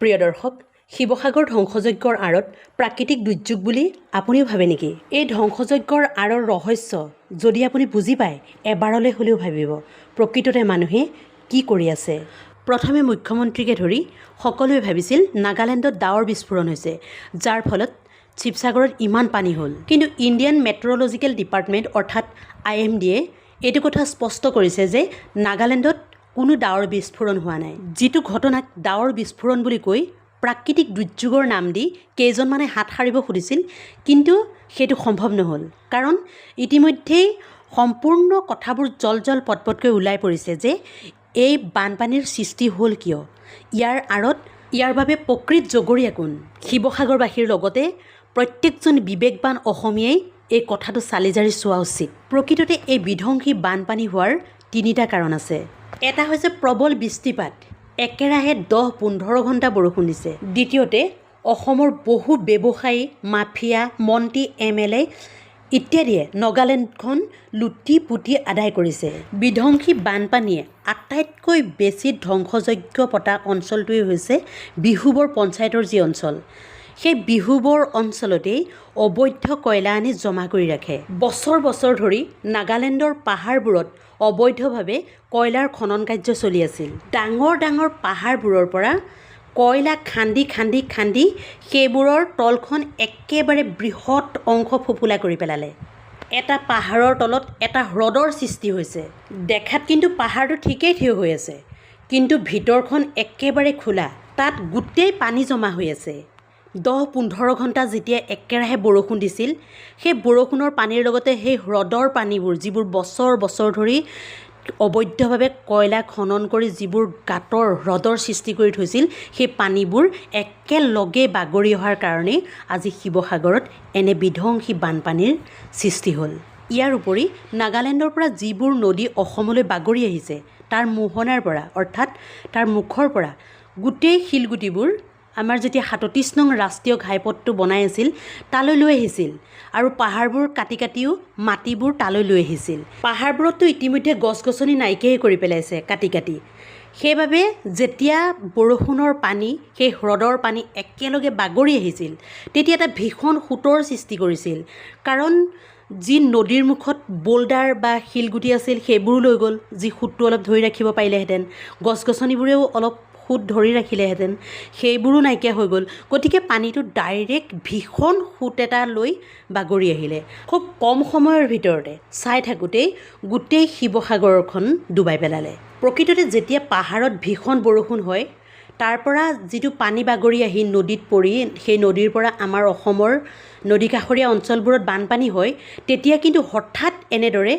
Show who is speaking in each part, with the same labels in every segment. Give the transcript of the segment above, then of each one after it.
Speaker 1: প্ৰিয় দৰ্শক, শিৱসাগৰ ধ্বংসযজ্ঞৰ আঁৰত প্ৰাকৃতিক দুৰ্যোগ বুলি আপুনিও ভাবে নেকি? এই ধ্বংসযজ্ঞৰ আঁৰৰ ৰহস্য যদি আপুনি বুজি পায়, এবাৰলৈ হ'লেও ভাবিব প্ৰকৃততে মানুহে কি কৰি আছে। প্ৰথমে মুখ্যমন্ত্ৰীকে ধৰি সকলোৱে ভাবিছিল নাগালেণ্ডত ডাৱৰ বিস্ফোৰণ হৈছে, যাৰ ফলত শিৱসাগৰত ইমান পানী হ'ল। কিন্তু ইণ্ডিয়ান মেট্ৰলজিকেল ডিপাৰ্টমেণ্ট অৰ্থাৎ IMDয়ে এইটো কথা স্পষ্ট কৰিছে যে নাগালেণ্ডত কোনো ডাৱৰ বিস্ফোৰণ হোৱা নাই। যিটো ঘটনাক ডাৱৰ বিস্ফোৰণ বুলি কৈ প্ৰাকৃতিক দুৰ্যোগৰ নাম দি কেইজনমানে হাত সাৰিব খুজিছিল, কিন্তু সেইটো সম্ভৱ নহ'ল। কাৰণ ইতিমধ্যেই সম্পূৰ্ণ কথাবোৰ জল পটপটকৈ ওলাই পৰিছে যে এই বানপানীৰ সৃষ্টি হ'ল কিয়, ইয়াৰ আঁৰত ইয়াৰ বাবে প্ৰকৃত জগৰীয়া কোন। শিৱসাগৰবাসীৰ লগতে প্ৰত্যেকজন বিবেকবান অসমীয়াই এই কথাটো চালি জাৰি চোৱা উচিত। প্ৰকৃততে এই বিধ্বংসী বানপানী হোৱাৰ তিনিটা কাৰণ আছে। এটা হৈছে প্ৰবল বৃষ্টিপাত, একেৰাহে 10-15 ঘণ্টা বৰষুণ দিছে। দ্বিতীয়তে অসমৰ বহু ব্যৱসায়ী, মাফিয়া, মন্ত্ৰী, MLA ইত্যাদিয়ে নাগালেণ্ডখন লুটি পুতি আদায় কৰিছে। বিধ্বংসী বানপানীয়ে আটাইতকৈ বেছি ধ্বংসযজ্ঞ পতা অঞ্চলটোৱেই হৈছে বিহুবৰ পঞ্চায়তৰ যি অঞ্চল। সেই বিহুবৰ অঞ্চলতেই অবৈধ কয়লা আনি জমা কৰি ৰাখে। বছৰ বছৰ ধৰি নাগালেণ্ডৰ পাহাৰবোৰত অবৈধভাৱে কয়লাৰ খনন কাৰ্য চলি আছিল। ডাঙৰ ডাঙৰ পাহাৰবোৰৰ পৰা কয়লা খান্দি খান্দি খান্দি সেইবোৰৰ তলখন একেবাৰে বৃহৎ অংশ ফোপোলা কৰি পেলালে। এটা পাহাৰৰ তলত এটা হ্ৰদৰ সৃষ্টি হৈছে। দেখাত কিন্তু পাহাৰটো ঠিকেই থিয় হৈ আছে, কিন্তু ভিতৰখন একেবাৰে খোলা, তাত গোটেই পানী জমা হৈ আছে। 10-15 ঘণ্টা যেতিয়া একেৰাহে বৰষুণ দিছিল, সেই বৰষুণৰ পানীৰ লগতে সেই হ্ৰদৰ পানীবোৰ, যিবোৰ বছৰ বছৰ ধৰি অবৈধভাৱে কয়লা খনন কৰি যিবোৰ গাঁতৰ হ্ৰদৰ সৃষ্টি কৰি থৈছিল, সেই পানীবোৰ একেলগে বাগৰি অহাৰ কাৰণেই আজি শিৱসাগৰত এনে বিধ্বংসী বানপানীৰ সৃষ্টি হ'ল। ইয়াৰ উপৰি নাগালেণ্ডৰ পৰা যিবোৰ নদী অসমলৈ বাগৰি আহিছে, তাৰ মোহনাৰ পৰা অৰ্থাৎ তাৰ মুখৰ পৰা গোটেই শিলগুটিবোৰ আমাৰ যেতিয়া 37 নং ৰাষ্ট্ৰীয় ঘাইপথটো বনাই আছিল তালৈ লৈ আহিছিল, আৰু পাহাৰবোৰ কাটি কাটিও মাটিবোৰ তালৈ লৈ আহিছিল। পাহাৰবোৰততো ইতিমধ্যে গছ গছনি নাইকিয়াই কৰি পেলাইছে কাটি কাটি। সেইবাবে যেতিয়া বৰষুণৰ পানী, সেই হ্ৰদৰ পানী একেলগে বাগৰি আহিছিল, তেতিয়া এটা ভীষণ সোঁতৰ সৃষ্টি কৰিছিল। কাৰণ যি নদীৰ মুখত বোল্ডাৰ বা শিলগুটি আছিল সেইবোৰো লৈ গ'ল, যি সোঁতটো অলপ ধৰি ৰাখিব পাৰিলেহেঁতেন। গছ গছনিবোৰেও অলপ সোঁত ধৰি ৰাখিলেহেঁতেন, সেইবোৰো নাইকিয়া হৈ গ'ল। গতিকে পানীটো ডাইৰেক্ট ভীষণ সোঁত এটা লৈ বাগৰি আহিলে। খুব কম সময়ৰ ভিতৰতে চাই থাকোঁতেই গোটেই শিৱসাগৰখন ডুবাই পেলালে। প্ৰকৃততে যেতিয়া পাহাৰত ভীষণ বৰষুণ হয়, তাৰ পৰা যিটো পানী বাগৰি আহি নদীত পৰি সেই নদীৰ পৰা আমাৰ অসমৰ নদী কাষৰীয়া অঞ্চলবোৰত বানপানী হয়, তেতিয়া কিন্তু হঠাৎ এনেদৰে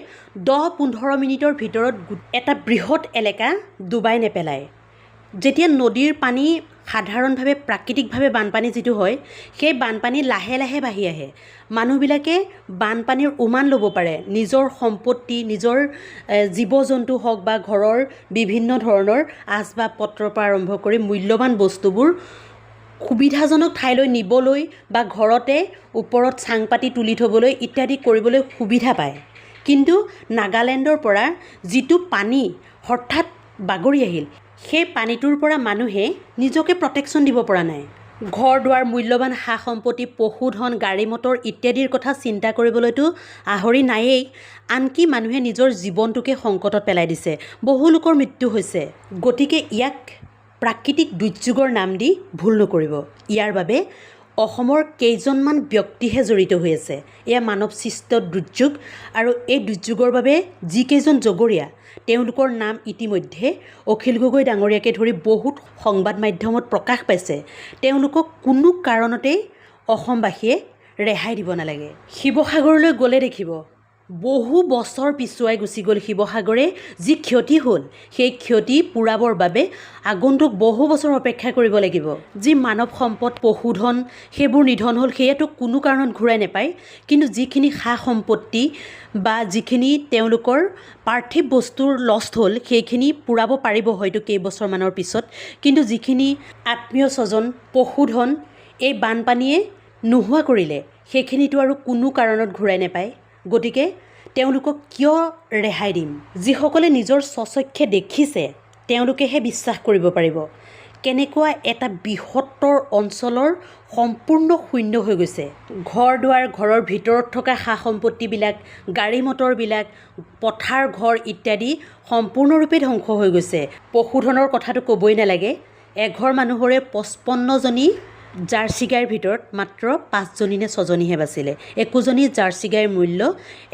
Speaker 1: 10-15 মিনিটৰ ভিতৰত এটা বৃহৎ এলেকা ডুবাই নেপেলায়। যেতিয়া নদীৰ পানী সাধাৰণভাৱে প্ৰাকৃতিকভাৱে বানপানী যিটো হয়, সেই বানপানী লাহে লাহে বাঢ়ি আহে। মানুহবিলাকে বানপানীৰ উমান ল'ব পাৰে, নিজৰ সম্পত্তি, নিজৰ জীৱ জন্তু হওক বা ঘৰৰ বিভিন্ন ধৰণৰ আচবাব পত্ৰৰ পৰা আৰম্ভ কৰি মূল্যৱান বস্তুবোৰ সুবিধাজনক ঠাইলৈ নিবলৈ বা ঘৰতে ওপৰত চাং পাতি তুলি থ'বলৈ ইত্যাদি কৰিবলৈ সুবিধা পায়। কিন্তু নাগালেণ্ডৰ পৰা যিটো পানী হঠাৎ বাগৰি আহিল, সেই পানীটোৰ পৰা মানুহে নিজকে প্ৰটেকশ্যন দিব পৰা নাই। ঘৰ দুৱাৰ, মূল্যৱান সা সম্পত্তি, পশুধন, গাড়ী মটৰ ইত্যাদিৰ কথা চিন্তা কৰিবলৈতো আহৰি নায়েই, আনকি মানুহে নিজৰ জীৱনটোকে সংকটত পেলাই দিছে। বহু লোকৰ মৃত্যু হৈছে। গতিকে ইয়াক প্ৰাকৃতিক দুৰ্যোগৰ নাম দি ভুল নকৰিব। ইয়াৰ বাবে অসমৰ কেইজনমান ব্যক্তিহে জড়িত হৈ আছে। এয়া মানৱ সৃষ্ট দুৰ্যোগ, আৰু এই দুৰ্যোগৰ বাবে যিকেইজন জগৰীয়া তেওঁলোকৰ নাম ইতিমধ্যে অখিল গগৈ ডাঙৰীয়াকে ধৰি বহুত সংবাদ মাধ্যমত প্ৰকাশ পাইছে। তেওঁলোকক কোনো কাৰণতেই অসমবাসীয়ে ৰেহাই দিব নালাগে। শিৱসাগৰলৈ গ'লে দেখিব বহু বছৰ পিছুৱাই গুচি গ'ল শিৱসাগৰে। যি ক্ষতি হ'ল সেই ক্ষতি পূৰাবৰ বাবে আগন্তুক বহু বছৰ অপেক্ষা কৰিব লাগিব। যি মানৱ সম্পদ, পশুধন সেইবোৰ নিধন হ'ল, সেয়াতো কোনো কাৰণত ঘূৰাই নাপায়। কিন্তু যিখিনি সা সম্পত্তি বা যিখিনি তেওঁলোকৰ পাৰ্থিৱ বস্তুৰ লষ্ট হ'ল, সেইখিনি পূৰাব পাৰিব হয়তো কেইবছৰমানৰ পিছত। কিন্তু যিখিনি আত্মীয় স্বজন, পশুধন এই বানপানীয়ে নোহোৱা কৰিলে, সেইখিনিতো আৰু কোনো কাৰণত ঘূৰাই নাপায়। গতিকে তেওঁলোকক কিয় ৰেহাই দিম? যিসকলে নিজৰ স্বচক্ষে দেখিছে তেওঁলোকেহে বিশ্বাস কৰিব পাৰিব। কেনেকুৱা এটা বৃহত্তৰ অঞ্চলৰ সম্পূৰ্ণ শূন্য হৈ গৈছে। ঘৰ দুৱাৰ, ঘৰৰ ভিতৰত থকা সা সম্পত্তিবিলাক, গাড়ী মটৰবিলাক, পথাৰ ঘৰ ইত্যাদি সম্পূৰ্ণৰূপে ধ্বংস হৈ গৈছে। পশুধনৰ কথাটো ক'বই নালাগে। এঘৰ মানুহৰে 55জনী জাৰ্চি গাইৰ ভিতৰত মাত্ৰ 5জনী নে 6জনীহে বাচিলে। একোজনী জাৰ্চি গাইৰ মূল্য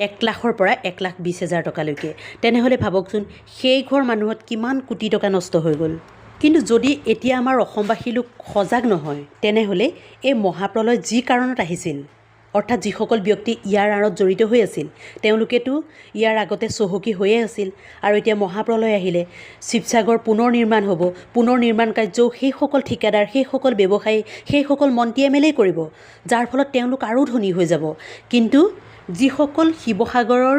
Speaker 1: 1 লাখৰ পৰা 1,20,000 টকালৈকে। তেনেহ'লে ভাবকচোন সেই ঘৰ মানুহত কিমান কোটি টকা নষ্ট হৈ গ'ল। কিন্তু যদি এতিয়া আমাৰ অসমবাসী লোক সজাগ নহয়, তেনেহ'লে এই মহাপ্ৰলয় যি কাৰণত আহিছিল, অৰ্থাৎ যিসকল ব্যক্তি ইয়াৰ আঁৰত জড়িত হৈ আছিল, তেওঁলোকেতো ইয়াৰ আগতে চহকী হৈয়ে আছিল। আৰু এতিয়া মহাপ্ৰলয় আহিলে শিৱসাগৰ পুনৰ নিৰ্মাণ হ'ব। পুনৰ নিৰ্মাণ কাৰ্যও সেইসকল ঠিকাদাৰ, সেইসকল ব্যৱসায়ী, সেইসকল মন্ত্ৰী এম এল এ কৰিব, যাৰ ফলত তেওঁলোক আৰু ধনী হৈ যাব। কিন্তু যিসকল শিৱসাগৰৰ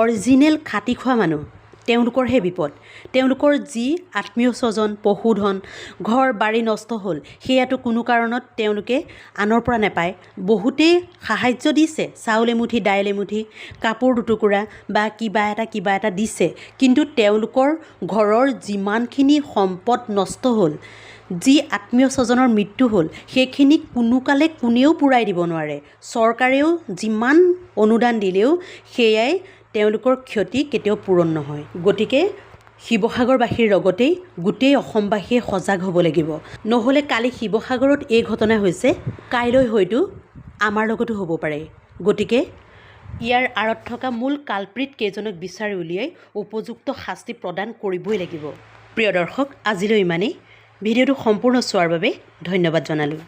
Speaker 1: অৰিজিনেল খাটি খোৱা মানুহ, তেওঁলোকৰহে বিপদ। তেওঁলোকৰ যি আত্মীয় স্বজন, পশুধন, ঘৰ বাৰী নষ্ট হ'ল, সেয়াটো কোনো কাৰণত তেওঁলোকে আনৰ পৰা নাপায়। বহুতেই সাহাৰ্য দিছে, চাউল এমুঠি, দাইল এমুঠি, কাপোৰ দুটুকুৰা বা কিবা এটা দিছে। কিন্তু তেওঁলোকৰ ঘৰৰ যিমানখিনি সম্পদ নষ্ট হ'ল, যি আত্মীয় স্বজনৰ মৃত্যু হ'ল, সেইখিনি কোনোকালে কোনেও পূৰাই দিব নোৱাৰে। চৰকাৰেও যিমান অনুদান দিলেও সেয়াই তেওঁলোকৰ ক্ষতি কেতিয়াও পূৰণ নহয়। গতিকে শিৱসাগৰবাসীৰ লগতেই গোটেই অসমবাসীয়ে সজাগ হ'ব লাগিব। নহ'লে কালি শিৱসাগৰত এই ঘটনা হৈছে, কাইলৈ হয়তো আমাৰ লগতো হ'ব পাৰে। গতিকে ইয়াৰ আঁৰত থকা মূল কালপ্ৰিট কেইজনক বিচাৰি উলিয়াই উপযুক্ত শাস্তি প্ৰদান কৰিবই লাগিব। প্ৰিয় দৰ্শক, আজিলৈ ইমানেই। ভিডিঅ'টো সম্পূৰ্ণ চোৱাৰ বাবে ধন্যবাদ জনালোঁ।